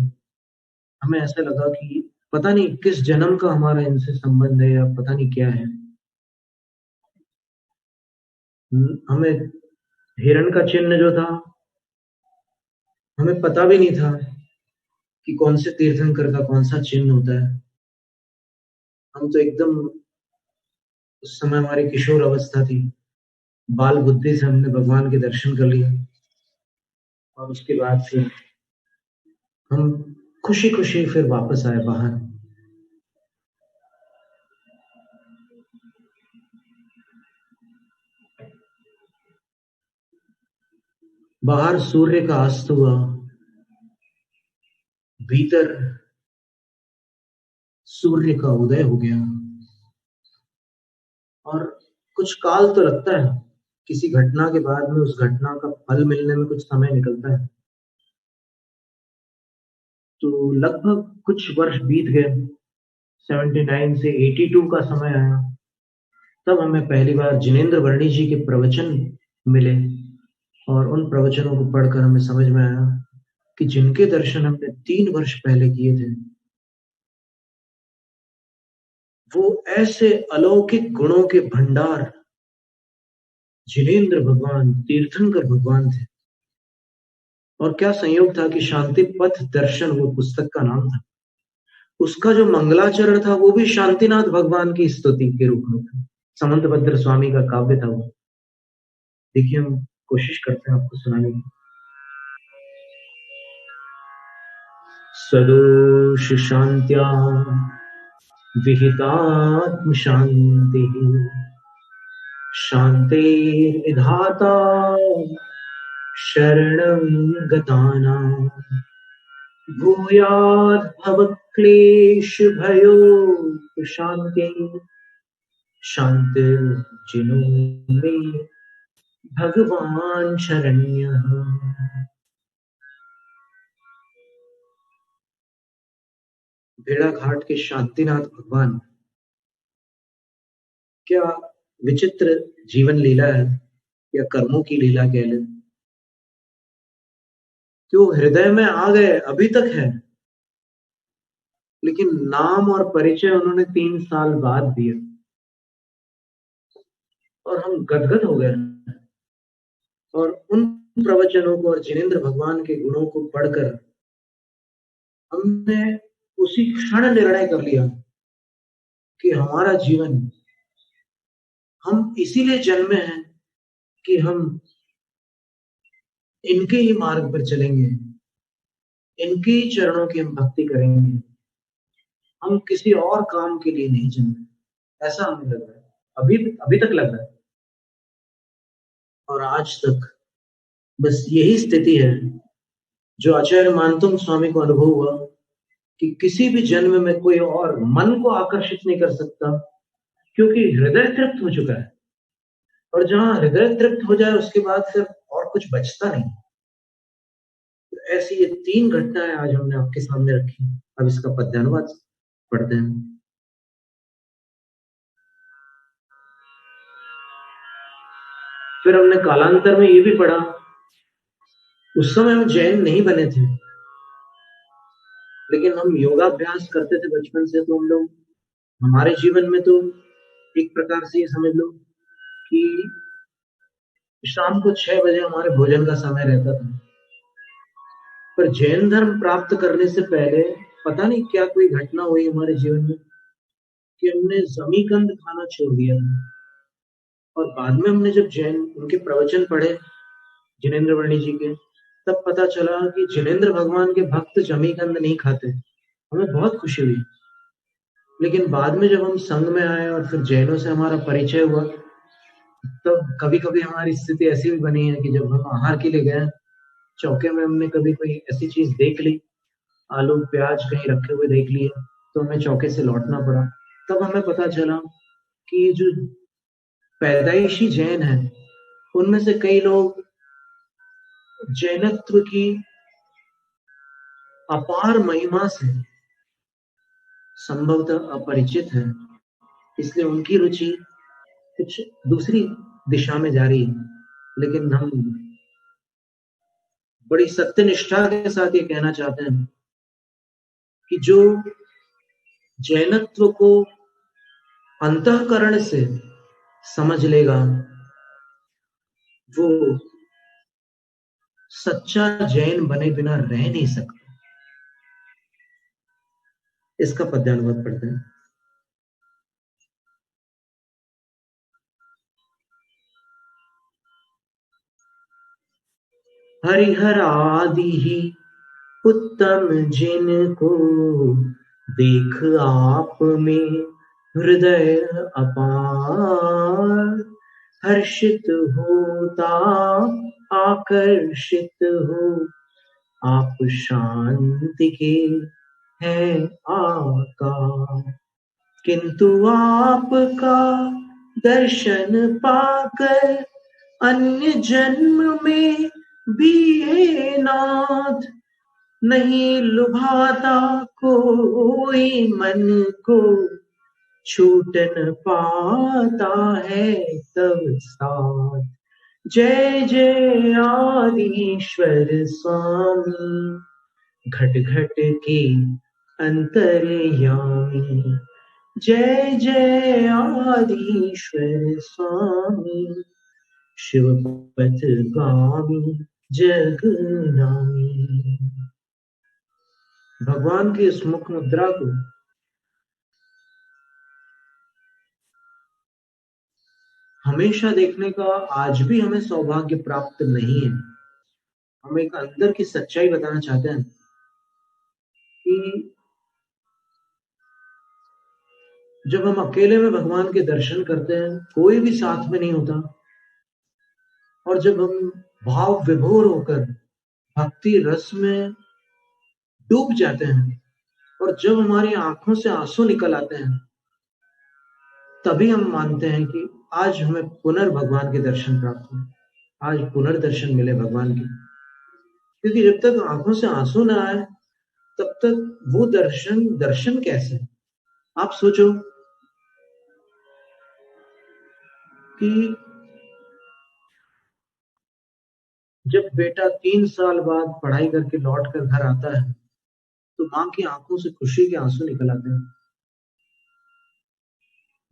हमें ऐसा लगा कि पता नहीं किस जन्म का हमारा इनसे संबंध है, या पता नहीं क्या है। हमें हिरण का चिन्ह जो था, हमें पता भी नहीं था कि कौन से तीर्थंकर का कौन सा चिन्ह होता है। हम तो एकदम, उस समय हमारी किशोर अवस्था थी, बाल बुद्धि से हमने भगवान के दर्शन कर लिए, और उसके बाद फिर हम खुशी खुशी फिर वापस आए बाहर। बाहर सूर्य का अस्त हुआ, भीतर सूर्य का उदय हो गया। और कुछ काल तो लगता है, किसी घटना के बाद में उस घटना का फल मिलने में कुछ समय निकलता है। तो लगभग कुछ वर्ष बीत गए, 79 से 82 का समय आया। तब हमें पहली बार जिनेंद्र वर्णी जी के प्रवचन मिले, और उन प्रवचनों को पढ़कर हमें समझ में आया कि जिनके दर्शन हमने 3 वर्ष पहले किए थे, वो ऐसे अलौकिक गुणों के भंडार जिनेंद्र भगवान, तीर्थंकर भगवान थे। और क्या संयोग था कि शांति पथ दर्शन वो पुस्तक का नाम था। उसका जो मंगलाचरण था वो भी शांतिनाथ भगवान की स्तुति के रूप में था। समंतभद्र स्वामी का काव्य था वो। देखिए, हम कोशिश करते हैं आपको सुनाने की। सदोष शांत्या विहितात्म शांति, शान्तिर्विधाता शरणं गतानां, भूयात् भवक्लेशभयो शान्तिः, शान्तिर्जिनो मे भगवान शरण्यः। भेड़ाघाट के शांतिनाथ भगवान, क्या विचित्र जीवन लीला है, या कर्मों की लीला कह लें, कि वो हृदय में आ गए, अभी तक है, लेकिन नाम और परिचय उन्होंने 3 साल बाद दिया, और हम गदगद हो गए। और उन प्रवचनों को और जिनेंद्र भगवान के गुणों को पढ़कर हमने उसी क्षण निर्णय कर लिया कि हमारा जीवन, हम इसीलिए जन्मे हैं कि हम इनके ही मार्ग पर चलेंगे, इनके ही चरणों की हम भक्ति करेंगे। हम किसी और काम के लिए नहीं जन्मे, ऐसा हमें लग रहा है, अभी अभी तक लग रहा है। और आज तक बस यही स्थिति है जो आचार्य मानतुंग स्वामी को अनुभव हुआ, कि किसी भी जन्म में कोई और मन को आकर्षित नहीं कर सकता, क्योंकि हृदय तृप्त हो चुका है। और जहां हृदय तृप्त हो जाए, उसके बाद फिर और कुछ बचता नहीं। तो ऐसी ये 3 घटनाएं आज हमने आपके सामने रखी। अब इसका पद्यानुवाद पढ़ते हैं। फिर हमने कालांतर में ये भी पढ़ा, उस समय हम जैन नहीं बने थे, लेकिन हम योगाभ्यास करते थे बचपन से। तो हम लोग, हमारे जीवन में तो एक प्रकार से ये समझ लो कि शाम को 6 बजे हमारे भोजन का समय रहता था। पर जैन धर्म प्राप्त करने से पहले पता नहीं क्या कोई घटना हुई हमारे जीवन में, कि हमने जमीकंद खाना छोड़ दिया था। और बाद में हमने जब जैन उनके प्रवचन पढ़े, जिनेंद्र वर्णी जी के, तब पता चला कि जिनेंद्र भगवान के भक्त जमीकंद नहीं खाते। हमें बहुत खुशी हुई, लेकिन बाद में जब हम संघ में आए और फिर जैनों से हमारा परिचय हुआ, तो कभी कभी हमारी स्थिति ऐसी भी बनी है कि जब हम आहार के लिए गए, चौके में हमने कभी कोई ऐसी चीज देख ली, आलू प्याज कहीं रखे हुए देख लिए, तो हमें चौके से लौटना पड़ा। तब हमें पता चला कि ये जो पैदाइशी जैन है, उनमें से कई लोग जैनत्व की अपार महिमा से संभवतः अपरिचित है, इसलिए उनकी रुचि कुछ दूसरी दिशा में जा रही है। लेकिन हम बड़ी सत्यनिष्ठा के साथ ये कहना चाहते हैं कि जो जैनत्व को अंतःकरण से समझ लेगा, वो सच्चा जैन बने बिना रह नहीं सकता। इसका पद्यानुवाद पढ़ते हैं। हरिहर आदि ही उत्तम जिनको देख आप में हृदय अपार, हर्षित होता आकर्षित हो आप शांति के हैं आकार। किंतु आपका दर्शन पाकर अन्य जन्म में भी हे नाथ नहीं लुभाता कोई मन को, छूट न पाता है तब साथ। जय जय आदिश्वर स्वामी, घट घट के अंतर्यामी। जय जय आदिश्वर स्वामी, शिवपथ गामी जगनामी। भगवान की इस मुख मुद्रा को हमेशा देखने का आज भी हमें सौभाग्य प्राप्त नहीं है। हम एक अंदर की सच्चाई बताना चाहते हैं कि जब हम अकेले में भगवान के दर्शन करते हैं, कोई भी साथ में नहीं होता, और जब हम भाव विभोर होकर भक्ति रस में डूब जाते हैं, और जब हमारी आंखों से आंसू निकल आते हैं, तभी हम मानते हैं कि आज हमें पुनर्भगवान के दर्शन प्राप्त हुए, आज पुनर्दर्शन मिले भगवान के। क्योंकि जब तक आंखों से आंसू ना आए, तब तक वो दर्शन कैसे? आप सोचो कि जब बेटा 3 साल बाद पढ़ाई करके लौट कर घर आता है, तो मां की आंखों से खुशी के आंसू निकल आते हैं।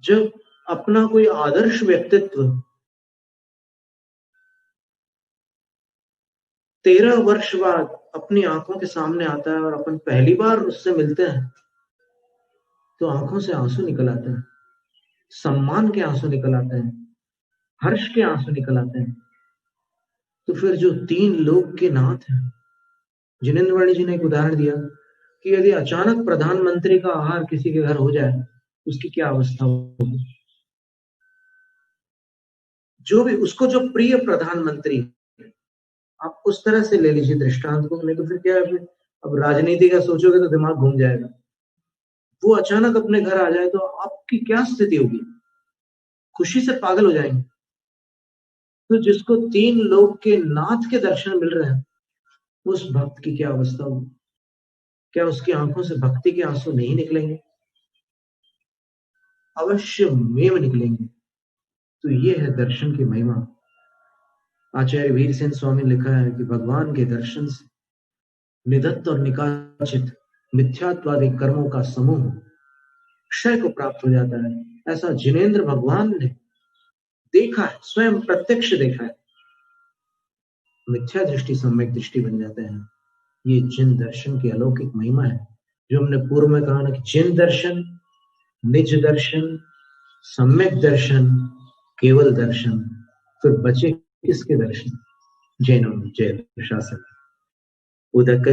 जब अपना कोई आदर्श व्यक्तित्व 13 वर्ष बाद अपनी आंखों के सामने आता है और अपन पहली बार उससे मिलते हैं, तो आंखों से आंसू निकल आते हैं, सम्मान के आंसू निकल आते हैं, हर्ष के आंसू निकल आते हैं। तो फिर जो 3 लोक के नाथ हैं, जिनेंद्र वाणी जी ने एक उदाहरण दिया कि यदि अचानक प्रधानमंत्री का आहार किसी के घर हो जाए, उसकी क्या अवस्था होगी। जो भी उसको जो प्रिय प्रधानमंत्री, आप उस तरह से ले लीजिए दृष्टांत को, नहीं तो फिर क्या है, अब राजनीति का सोचोगे तो दिमाग घूम जाएगा। वो अचानक अपने घर आ जाए तो आपकी क्या स्थिति होगी? खुशी से पागल हो जाएंगे। तो जिसको 3 लोक के नाथ के दर्शन मिल रहे हैं, उस भक्त की क्या अवस्था होगी? क्या उसकी आंखों से भक्ति के आंसू नहीं निकलेंगे? अवश्य में निकलेंगे। तो ये है दर्शन की महिमा। आचार्य वीर सेन स्वामी ने लिखा है कि भगवान के दर्शन से निधत्त और निकाचित मिथ्यात्वादी कर्मों का समूह क्षय को प्राप्त हो जाता है। ऐसा जिनेंद्र भगवान ने देखा है, स्वयं प्रत्यक्ष देखा है। मिथ्या दृष्टि सम्यक दृष्टि बन जाते हैं। ये जिन दर्शन की अलौकिक महिमा है, जो हमने पूर्व में कहा ना कि जिन दर्शन, निज दर्शन, सम्यक दर्शन, केवल दर्शन, फिर बचे किसके दर्शन? जैनों में जय शासन उदक